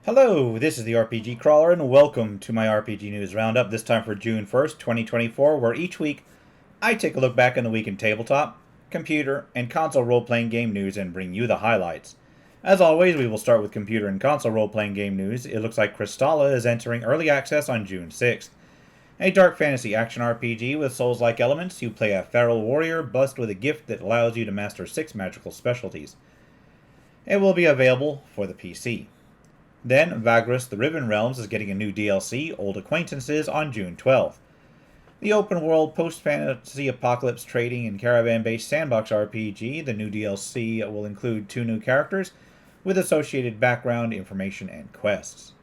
Hello, this is the RPG Crawler, and welcome to my RPG News Roundup, this time for June 1st, 2024, where each week I take a look back on the week in tabletop, computer, and console role-playing game news and bring you the highlights. As always, we will start with computer and console role-playing game news. It looks like Crystalla is entering early access on June 6th. A dark fantasy action RPG with Souls-like elements. You play a feral warrior blessed with a gift that allows you to master 6 magical specialties. It will be available for the PC. Then, Vagrus the Riven Realms is getting a new DLC, Old Acquaintances, on June 12th. The open-world post-fantasy apocalypse trading and caravan-based sandbox RPG, the new DLC will include 2 new characters, with associated background information and quests.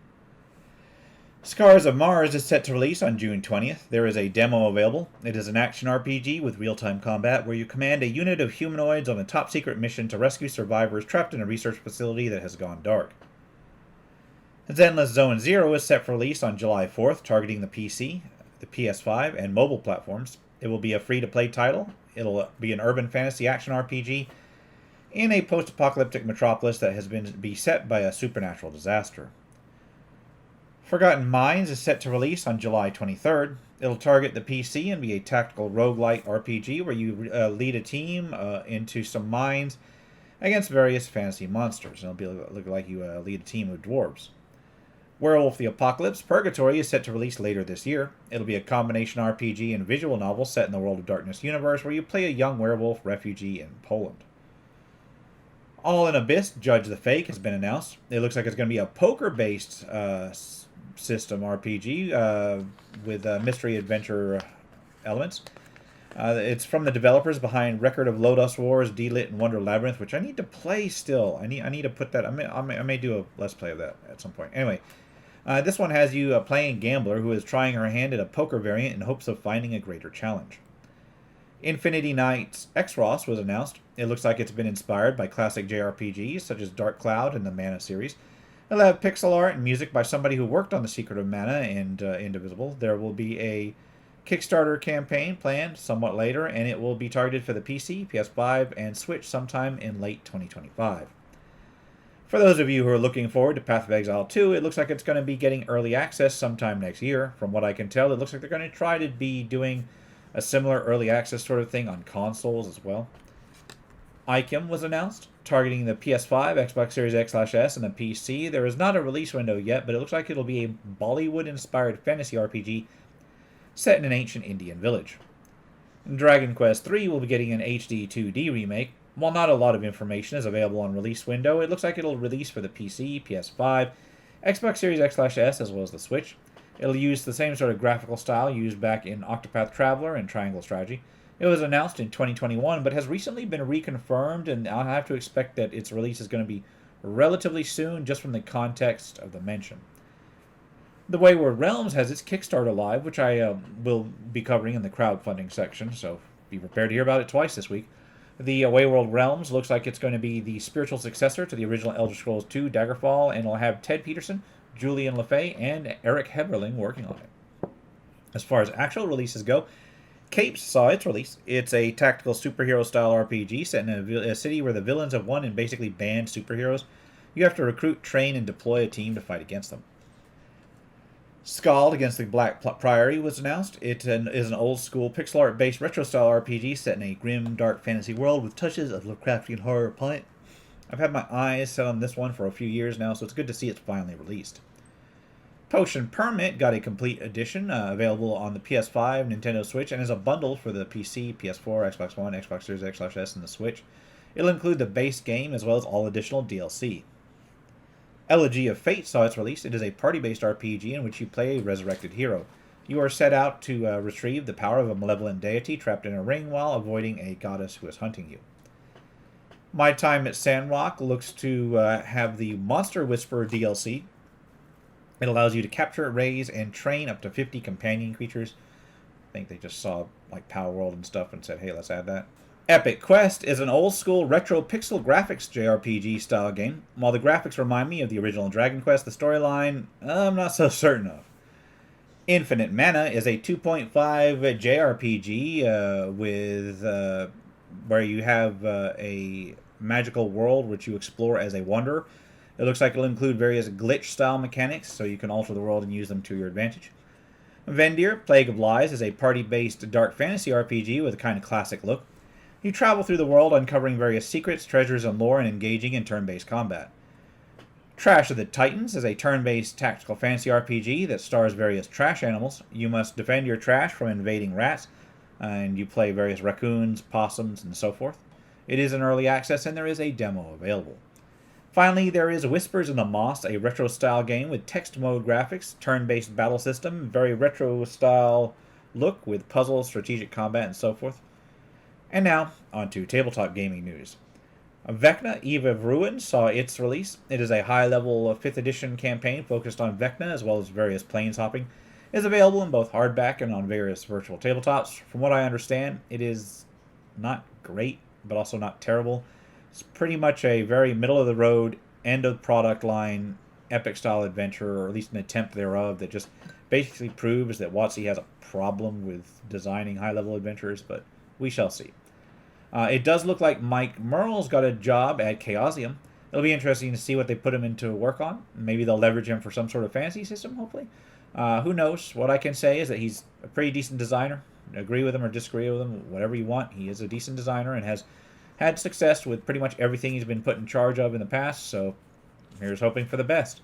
Scars of Mars is set to release on June 20th. There is a demo available. It is an action RPG with real-time combat where you command a unit of humanoids on a top-secret mission to rescue survivors trapped in a research facility that has gone dark. Zenless Zone Zero is set for release on July 4th, targeting the PC, the PS5, and mobile platforms. It will be a free-to-play title. It'll be an urban fantasy action RPG in a post-apocalyptic metropolis that has been beset by a supernatural disaster. Forgotten Mines is set to release on July 23rd. It'll target the PC and be a tactical roguelike RPG where you lead a team into some mines against various fantasy monsters. It'll look like you lead a team of dwarves. Werewolf the Apocalypse Purgatory is set to release later this year. It'll be a combination RPG and visual novel set in the World of Darkness universe where you play a young werewolf refugee in Poland. All in Abyss Judge the Fake has been announced. It looks like it's going to be a poker-based system RPG with mystery adventure elements. It's from the developers behind Record of Lodos Wars, D-Lit, and Wonder Labyrinth, which I need to play still. I need to put that. I may do a Let's Play of that at some point. Anyway, this one has you playing a gambler who is trying her hand at a poker variant in hopes of finding a greater challenge. Infinity Knights X-Ross was announced. It looks like it's been inspired by classic JRPGs such as Dark Cloud and the Mana series. It'll have pixel art and music by somebody who worked on The Secret of Mana and Indivisible. There will be a Kickstarter campaign planned somewhat later, and it will be targeted for the PC, PS5, and Switch sometime in late 2025. For those of you who are looking forward to Path of Exile 2, it looks like it's going to be getting early access sometime next year. From what I can tell, it looks like they're going to try to be doing a similar early access sort of thing on consoles as well. Ikem was announced, targeting the PS5, Xbox Series X/S, and the PC. There is not a release window yet, but it looks like it'll be a Bollywood-inspired fantasy RPG set in an ancient Indian village. Dragon Quest III will be getting an HD 2D remake. While not a lot of information is available on release window, it looks like it'll release for the PC, PS5, Xbox Series X/S, as well as the Switch. It'll use the same sort of graphical style used back in Octopath Traveler and Triangle Strategy. It was announced in 2021, but has recently been reconfirmed, and I'll have to expect that its release is going to be relatively soon, just from the context of the mention. The Wayward Realms has its Kickstarter live, which I will be covering in the crowdfunding section, so be prepared to hear about it twice this week. The Wayward Realms looks like it's going to be the spiritual successor to the original Elder Scrolls II Daggerfall, and it'll have Ted Peterson, Julian LaFay, and Eric Heberling working on it. As far as actual releases go, Capes saw its release. It's a tactical superhero-style RPG set in a city where the villains have won and basically banned superheroes. You have to recruit, train, and deploy a team to fight against them. Skald Against the Black Priory was announced. It is an old-school pixel art-based retro-style RPG set in a grim, dark fantasy world with touches of Lovecraftian horror upon it. I've had my eyes set on this one for a few years now, so it's good to see it's finally released. Potion Permit got a complete edition available on the PS5, Nintendo Switch, and is a bundle for the PC, PS4, Xbox One, Xbox Series X/S, and the Switch. It'll include the base game as well as all additional DLC. Elegy of Fate saw its release. It is a party-based RPG in which you play a resurrected hero. You are set out to retrieve the power of a malevolent deity trapped in a ring while avoiding a goddess who is hunting you. My Time at Sandrock looks to have the Monster Whisperer DLC. It allows you to capture, raise, and train up to 50 companion creatures. I think they just saw like Power World and stuff and said, hey, let's add that. Epic Quest is an old-school retro pixel graphics JRPG style game. While the graphics remind me of the original Dragon Quest, the storyline, I'm not so certain of. Infinite Mana is a 2.5 JRPG where you have a magical world which you explore as a wanderer. It looks like it'll include various glitch-style mechanics, so you can alter the world and use them to your advantage. Vendir, Plague of Lies, is a party-based dark fantasy RPG with a kind of classic look. You travel through the world uncovering various secrets, treasures, and lore, and engaging in turn-based combat. Trash of the Titans is a turn-based tactical fantasy RPG that stars various trash animals. You must defend your trash from invading rats, and you play various raccoons, possums, and so forth. It is in early access, and there is a demo available. Finally, there is Whispers in the Moss, a retro-style game with text mode graphics, turn-based battle system, very retro-style look with puzzles, strategic combat, and so forth. And now, on to tabletop gaming news. Vecna, Eve of Ruin saw its release. It is a high-level 5th edition campaign focused on Vecna as well as various planeshopping. It is available in both hardback and on various virtual tabletops. From what I understand, it is not great, but also not terrible. It's pretty much a very middle-of-the-road, end-of-product line, epic-style adventure, or at least an attempt thereof, that just basically proves that WotC has a problem with designing high-level adventures, but we shall see. It does look like Mike Merle's got a job at Chaosium. It'll be interesting to see what they put him into work on. Maybe they'll leverage him for some sort of fantasy system, hopefully. Who knows? What I can say is that he's a pretty decent designer. Agree with him or disagree with him, whatever you want. He is a decent designer and has had success with pretty much everything he's been put in charge of in the past, so here's hoping for the best.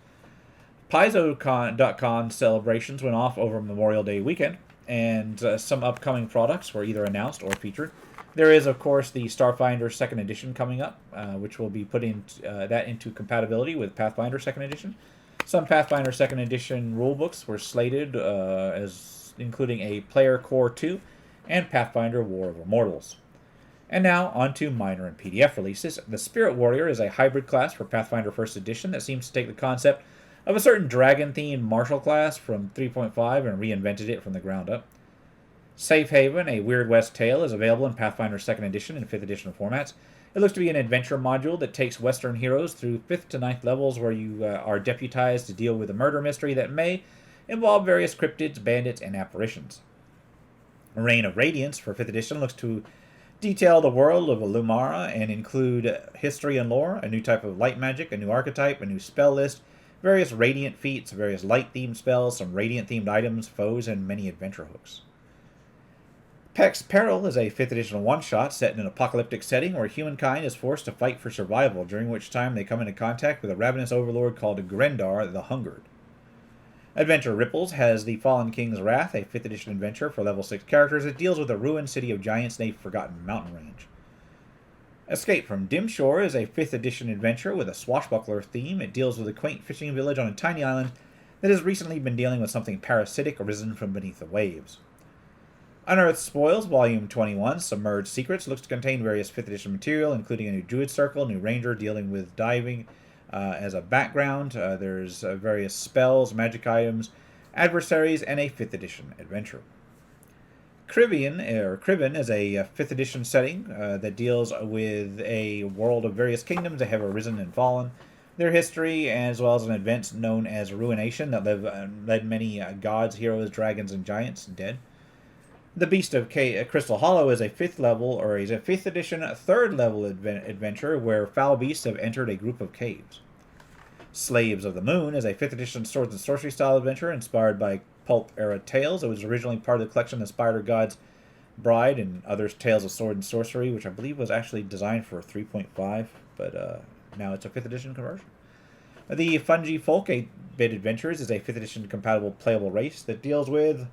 PaizoCon celebrations went off over Memorial Day weekend, and some upcoming products were either announced or featured. There is, of course, the Starfinder 2nd Edition coming up, which will be putting that into compatibility with Pathfinder 2nd Edition. Some Pathfinder 2nd Edition rulebooks were slated, as including a Player Core 2 and Pathfinder War of Immortals. And now, on to minor and PDF releases. The Spirit Warrior is a hybrid class for Pathfinder 1st Edition that seems to take the concept of a certain dragon-themed martial class from 3.5 and reinvented it from the ground up. Safe Haven, a Weird West tale, is available in Pathfinder 2nd Edition and 5th Edition formats. It looks to be an adventure module that takes Western heroes through 5th to 9th levels where you are deputized to deal with a murder mystery that may involve various cryptids, bandits, and apparitions. Reign of Radiance for 5th Edition looks to detail the world of Lumara and include history and lore, a new type of light magic, a new archetype, a new spell list, various radiant feats, various light-themed spells, some radiant-themed items, foes, and many adventure hooks. Pex Peril is a 5th edition one-shot set in an apocalyptic setting where humankind is forced to fight for survival, during which time they come into contact with a ravenous overlord called Grendar the Hungered. Adventure Ripples has the Fallen King's Wrath, a 5th edition adventure for level 6 characters. It deals with the ruined city of giants in a forgotten mountain range. Escape from Dim Shore is a 5th edition adventure with a swashbuckler theme. It deals with a quaint fishing village on a tiny island that has recently been dealing with something parasitic arisen from beneath the waves. Unearthed Spoils, Volume 21, Submerged Secrets, looks to contain various 5th edition material, including a new Druid Circle, a new Ranger dealing with diving as a background. There's various spells, magic items, adversaries, and a 5th edition adventure. Criven is a 5th edition setting that deals with a world of various kingdoms that have arisen and fallen, their history, as well as an event known as Ruination that led many gods, heroes, dragons, and giants dead. The Beast of Crystal Hollow is a 5th level, or is a 5th edition 3rd level adventure where foul beasts have entered a group of caves. Slaves of the Moon is a 5th edition swords and sorcery style adventure inspired by pulp era tales. It was originally part of the collection of Spider God's Bride and others tales of sword and sorcery, which I believe was actually designed for 3.5, but now it's a 5th edition conversion. The Fungi Folk 8-bit Adventures is a 5th edition compatible playable race that deals with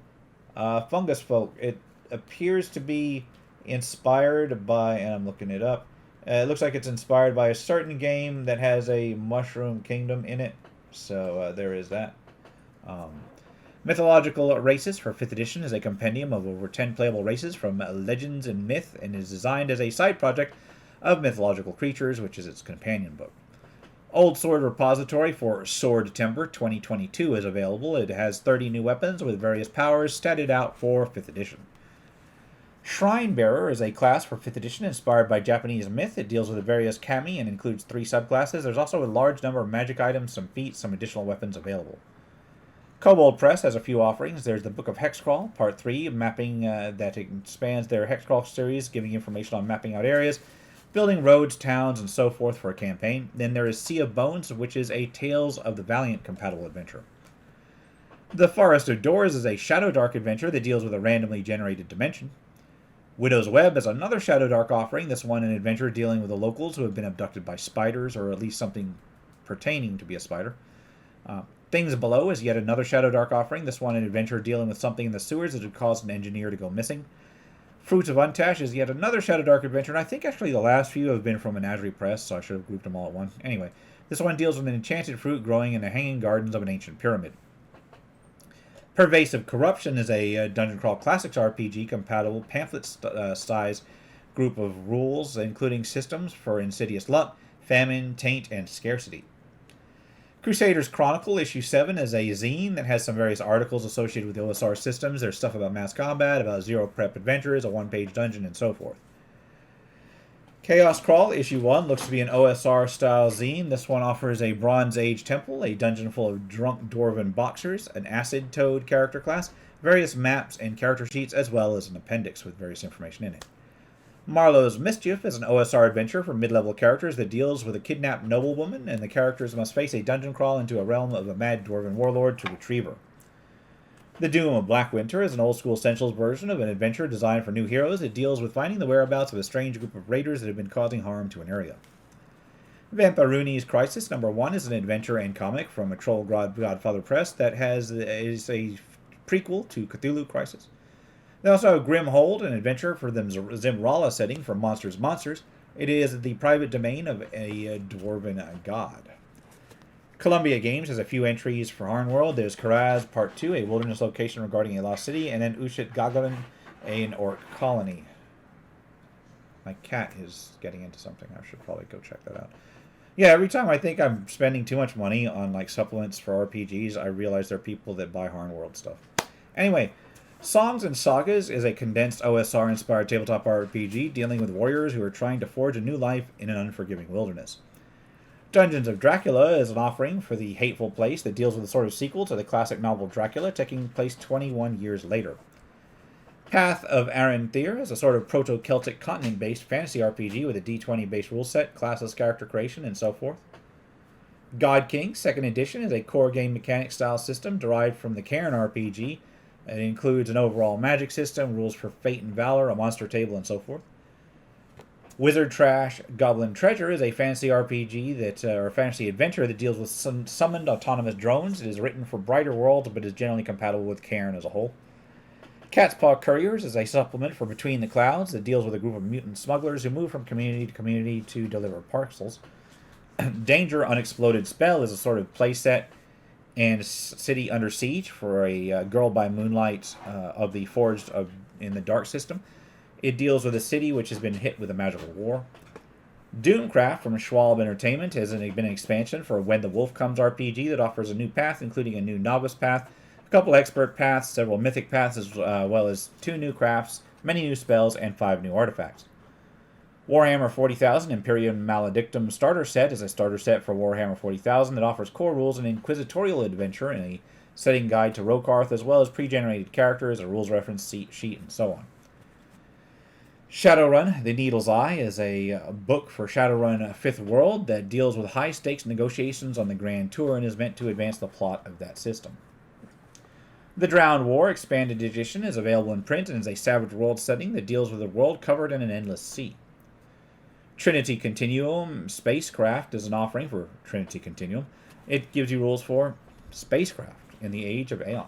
fungus folk. It appears to be inspired by, and I'm looking it up, it looks like it's inspired by a certain game that has a mushroom kingdom in it, so there is that. Mythological Races for 5th edition is a compendium of over 10 playable races from Legends and Myth, and is designed as a side project of Mythological Creatures, which is its companion book. Old Sword Repository for Sword Timber 2022 is available. It has 30 new weapons with various powers statted out for 5th edition. Shrine Bearer is a class for 5th edition inspired by Japanese myth. It deals with the various kami and includes 3 subclasses. There's also a large number of magic items, some feats, some additional weapons available. Kobold Press has a few offerings. There's the Book of Hexcrawl, Part 3, mapping that expands their Hexcrawl series, giving information on mapping out areas. building roads, towns, and so forth for a campaign. Then there is Sea of Bones, which is a Tales of the Valiant compatible adventure. The Forest of Doors is a Shadow Dark adventure that deals with a randomly generated dimension. Widow's Web is another Shadow Dark offering, this one an adventure dealing with the locals who have been abducted by spiders, or at least something pertaining to be a spider. Things Below is yet another Shadow Dark offering, this one an adventure dealing with something in the sewers that had caused an engineer to go missing. Fruits of Untash is yet another Shadow Dark adventure, and I think actually the last few have been from Menagerie Press, so I should have grouped them all at one. Anyway, this one deals with an enchanted fruit growing in the hanging gardens of an ancient pyramid. Pervasive Corruption is a Dungeon Crawl Classics RPG compatible pamphlet-size group of rules, including systems for insidious luck, famine, taint, and scarcity. Crusaders Chronicle Issue 7 is a zine that has some various articles associated with the OSR systems. There's stuff about mass combat, about zero prep adventures, a one-page dungeon, and so forth. Chaos Crawl Issue 1 looks to be an OSR-style zine. This one offers a Bronze Age temple, a dungeon full of drunk dwarven boxers, an acid toad character class, various maps and character sheets, as well as an appendix with various information in it. Marlowe's Mischief is an OSR adventure for mid-level characters that deals with a kidnapped noblewoman, and the characters must face a dungeon crawl into a realm of a mad dwarven warlord to retrieve her. The Doom of Black Winter is an old-school Essentials version of an adventure designed for new heroes. It deals with finding the whereabouts of a strange group of raiders that have been causing harm to an area. Vampiruni's Crisis number 1 is an adventure and comic from a Troll Godfather Press that is a prequel to Cthulhu Crisis. They also have Grim Hold, an adventure for the Zimrala setting for Monsters Monsters. It is the private domain of a dwarven god. Columbia Games has a few entries for Harnworld. There's Karaz Part 2, a wilderness location regarding a lost city, and then Ushit Gagarin, an orc colony. My cat is getting into something. I should probably go check that out. Yeah, every time I think I'm spending too much money on like supplements for RPGs, I realize there are people that buy Harnworld stuff. Anyway, Songs and Sagas is a condensed OSR-inspired tabletop RPG dealing with warriors who are trying to forge a new life in an unforgiving wilderness. Dungeons of Dracula is an offering for the Hateful Place that deals with a sort of sequel to the classic novel Dracula, taking place 21 years later. Path of Aranthir is a sort of proto-Celtic continent-based fantasy RPG with a D20-based rule set, classes, character creation, and so forth. God King 2nd Edition is a core game mechanic-style system derived from the Cairn RPG. It includes an overall magic system, rules for fate and valor, a monster table, and so forth. Wizard Trash Goblin Treasure is a fantasy RPG or fantasy adventure that deals with summoned autonomous drones. It is written for Brighter Worlds, but is generally compatible with Cairn as a whole. Cat's Paw Couriers is a supplement for Between the Clouds that deals with a group of mutant smugglers who move from community to community to deliver parcels. Danger Unexploded Spell is a sort of playset and City Under Siege for a Girl by Moonlight of the Forged in the Dark system. It deals with a city which has been hit with a magical war. Doomcraft from Schwalbe Entertainment has been an expansion for When the Wolf Comes RPG that offers a new path, including a new novice path, a couple expert paths, several mythic paths, as well as 2 new crafts, many new spells, and 5 new artifacts. Warhammer 40,000 Imperium Maledictum Starter Set is a starter set for Warhammer 40,000 that offers core rules and inquisitorial adventure and a setting guide to Rokarth, as well as pre-generated characters, a rules reference sheet, and so on. Shadowrun, The Needle's Eye, is a book for Shadowrun 5th World that deals with high-stakes negotiations on the Grand Tour and is meant to advance the plot of that system. The Drowned War Expanded Edition is available in print and is a Savage World setting that deals with a world covered in an endless sea. Trinity Continuum Spacecraft is an offering for Trinity Continuum. It gives you rules for spacecraft in the age of Aeon.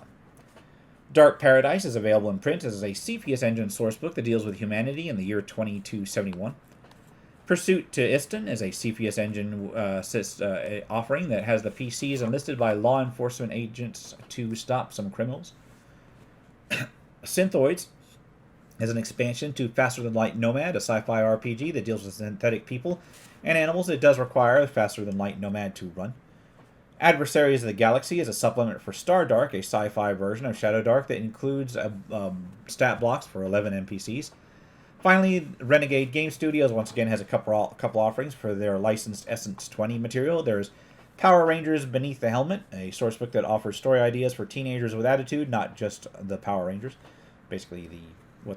Dark Paradise is available in print as a CPS Engine sourcebook that deals with humanity in the year 2271. Pursuit to Iston is a CPS Engine offering that has the PCs enlisted by law enforcement agents to stop some criminals. Synthoids is an expansion to Faster Than Light Nomad, a sci-fi RPG that deals with synthetic people and animals that does require a Faster Than Light Nomad to run. Adversaries of the Galaxy is a supplement for Stardark, a sci-fi version of Shadowdark that includes stat blocks for 11 NPCs. Finally, Renegade Game Studios once again has a couple offerings for their licensed Essence 20 material. There's Power Rangers Beneath the Helmet, a sourcebook that offers story ideas for teenagers with attitude, not just the Power Rangers. Basically,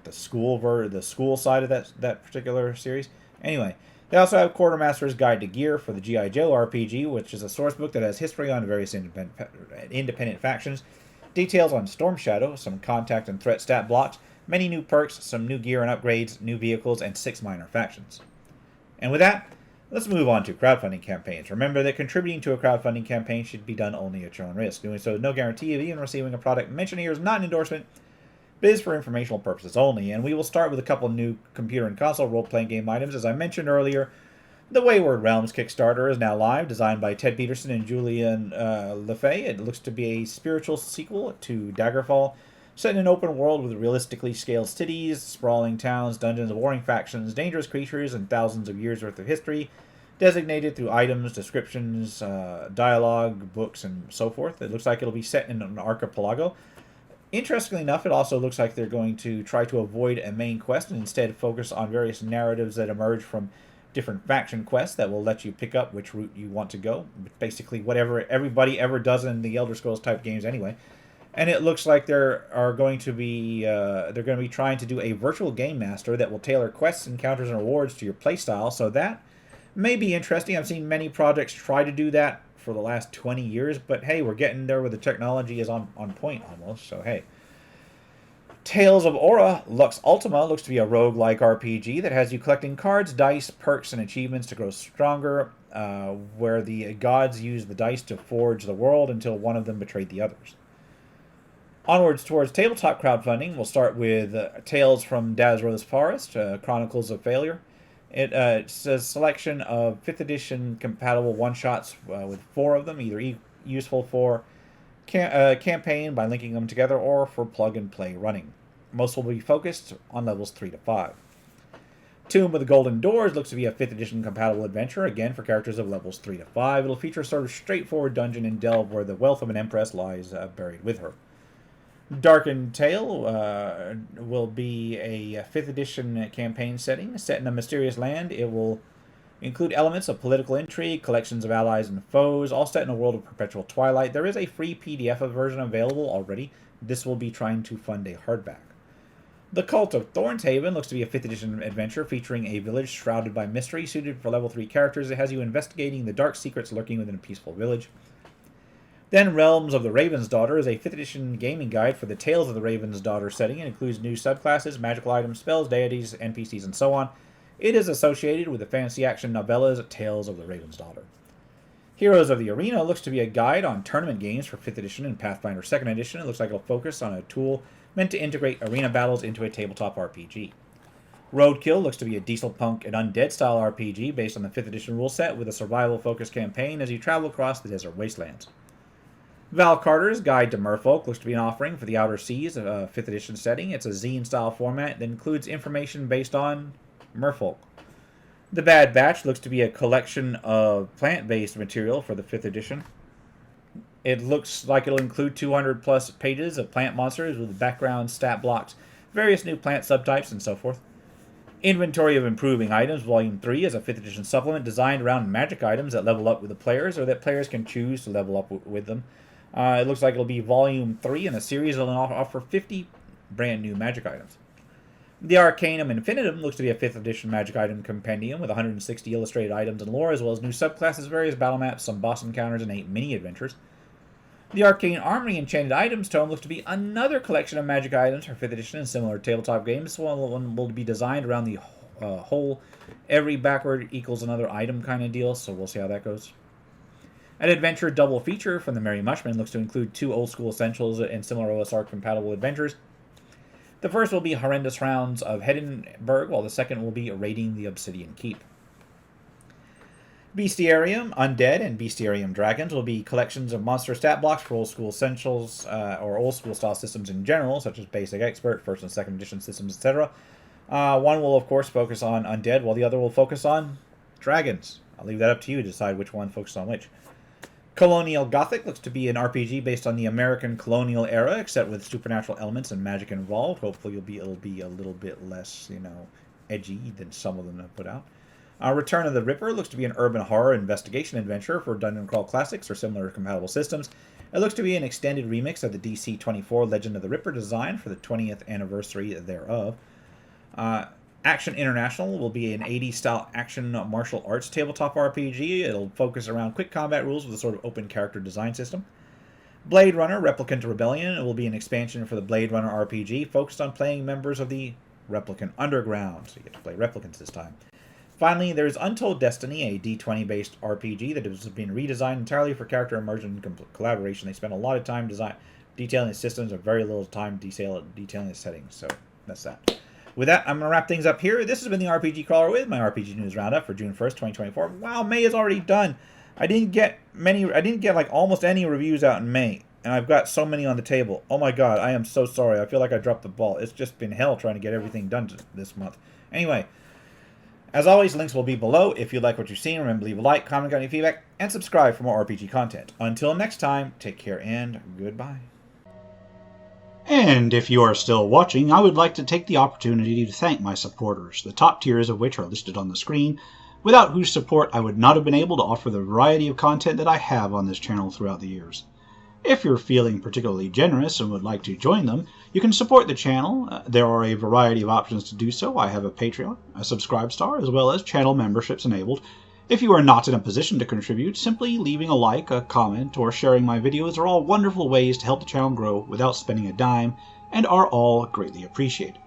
the school side of that particular series. Anyway, they also have Quartermaster's Guide to Gear for the G.I. Joe RPG, which is a source book that has history on various independent factions, details on Storm Shadow, some contact and threat stat blocks, many new perks, some new gear and upgrades, new vehicles, and 6 minor factions. And with that, let's move on to crowdfunding campaigns. Remember that contributing to a crowdfunding campaign should be done only at your own risk. Doing so is no guarantee of even receiving a product mentioned here is not an endorsement, but is for informational purposes only. And we will start with a couple new computer and console role-playing game items. As I mentioned earlier, the Wayward Realms Kickstarter is now live, designed by Ted Peterson and Julian LeFay. It looks to be a spiritual sequel to Daggerfall, set in an open world with realistically scaled cities, sprawling towns, dungeons, warring factions, dangerous creatures, and thousands of years' worth of history, designated through items, descriptions, dialogue, books, and so forth. It looks like it'll be set in an archipelago. Interestingly enough, it also looks like they're going to try to avoid a main quest and instead focus on various narratives that emerge from different faction quests that will let you pick up which route you want to go. Basically, whatever everybody ever does in the Elder Scrolls type games anyway. And it looks like they're going to be trying to do a virtual game master that will tailor quests, encounters, and rewards to your playstyle. So that may be interesting. I've seen many projects try to do that for the last 20 years, but hey, we're getting there where the technology is on point almost. So hey. Tales of Aura Lux Ultima looks to be a roguelike RPG that has you collecting cards, dice, perks, and achievements to grow stronger, where the gods use the dice to forge the world until one of them betrayed the others. Onwards towards tabletop crowdfunding, we'll start with Tales from Dazro's Forest, Chronicles of Failure. It's a selection of 5th edition compatible one-shots with 4 of them, either useful for campaign by linking them together or for plug-and-play running. Most will be focused on levels 3 to 5. Tomb of the Golden Doors looks to be a 5th edition compatible adventure, again for characters of levels 3 to 5. It'll feature a sort of straightforward dungeon and delve where the wealth of an empress lies buried with her. Darkened Tale will be a 5th edition campaign setting set in a mysterious land. It will include elements of political intrigue, collections of allies and foes, all set in a world of perpetual twilight. There is a free PDF version available already. This will be trying to fund a hardback. The Cult of Thornshaven looks to be a 5th edition adventure featuring a village shrouded by mystery, suited for level 3 characters. It has you investigating the dark secrets lurking within a peaceful village. Then Realms of the Raven's Daughter is a 5th edition gaming guide for the Tales of the Raven's Daughter setting. It includes new subclasses, magical items, spells, deities, NPCs, and so on. It is associated with the fantasy action novellas Tales of the Raven's Daughter. Heroes of the Arena looks to be a guide on tournament games for 5th edition and Pathfinder 2nd edition. It looks like it'll focus on a tool meant to integrate arena battles into a tabletop RPG. Roadkill looks to be a diesel punk and undead style RPG based on the 5th edition rule set with a survival-focused campaign as you travel across the desert wastelands. Val Carter's Guide to Merfolk looks to be an offering for the Outer Seas, a 5th edition setting. It's a zine-style format that includes information based on Merfolk. The Bad Batch looks to be a collection of plant-based material for the 5th edition. It looks like it'll include 200 plus pages of plant monsters with background stat blocks, various new plant subtypes, and so forth. Inventory of Improving Items Volume 3 is a 5th edition supplement designed around magic items that level up with the players or that players can choose to level up with them. It looks like it'll be Volume 3 in a series that will offer 50 brand new magic items. The Arcanum Infinitum looks to be a 5th edition magic item compendium with 160 illustrated items and lore, as well as new subclasses, various battle maps, some boss encounters, and 8 mini-adventures. The Arcane Armory Enchanted Items Tome looks to be another collection of magic items for 5th edition and similar tabletop games. This one will be designed around the whole every backward equals another item kind of deal, so we'll see how that goes. An adventure double feature from the Merry Mushman looks to include 2 old school essentials and similar OSR compatible adventures. The first will be Horrendous Rounds of Heddenberg, while the second will be Raiding the Obsidian Keep. Bestiarium Undead and Bestiarium Dragons will be collections of monster stat blocks for old school essentials or old school style systems in general, such as Basic Expert, 1st and 2nd edition systems, etc. One will, of course, focus on undead, while the other will focus on dragons. I'll leave that up to you to decide which one focuses on which. Colonial Gothic looks to be an RPG based on the American colonial era, except with supernatural elements and magic involved. Hopefully it'll be a little bit less, edgy than some of them have put out. Return of the Ripper looks to be an urban horror investigation adventure for Dungeon Crawl Classics or similar compatible systems. It looks to be an extended remix of the DC-24 Legend of the Ripper design for the 20th anniversary thereof. Action International will be an 80s style action martial arts tabletop RPG. It'll focus around quick combat rules with a sort of open character design system. Blade Runner Replicant Rebellion. It will be an expansion for the Blade Runner RPG focused on playing members of the Replicant Underground. So you get to play replicants this time. Finally, there's Untold Destiny, a D20 based RPG that has been redesigned entirely for character immersion and collaboration. They spent a lot of time detailing the systems and very little time detailing the settings. So that's that. With that, I'm going to wrap things up here. This has been the RPG Crawler with my RPG News Roundup for June 1st, 2024. Wow, May is already done. I didn't get like almost any reviews out in May, and I've got so many on the table. Oh my god, I am so sorry. I feel like I dropped the ball. It's just been hell trying to get everything done this month. Anyway, as always, links will be below. If you like what you've seen, remember to leave a like, comment, any feedback, and subscribe for more RPG content. Until next time, take care and goodbye. And if you are still watching, I would like to take the opportunity to thank my supporters, the top tiers of which are listed on the screen, without whose support I would not have been able to offer the variety of content that I have on this channel throughout the years. If you're feeling particularly generous and would like to join them, you can support the channel. There are a variety of options to do so. I have a Patreon, a Subscribestar, as well as channel memberships enabled. If you are not in a position to contribute, simply leaving a like, a comment, or sharing my videos are all wonderful ways to help the channel grow without spending a dime, and are all greatly appreciated.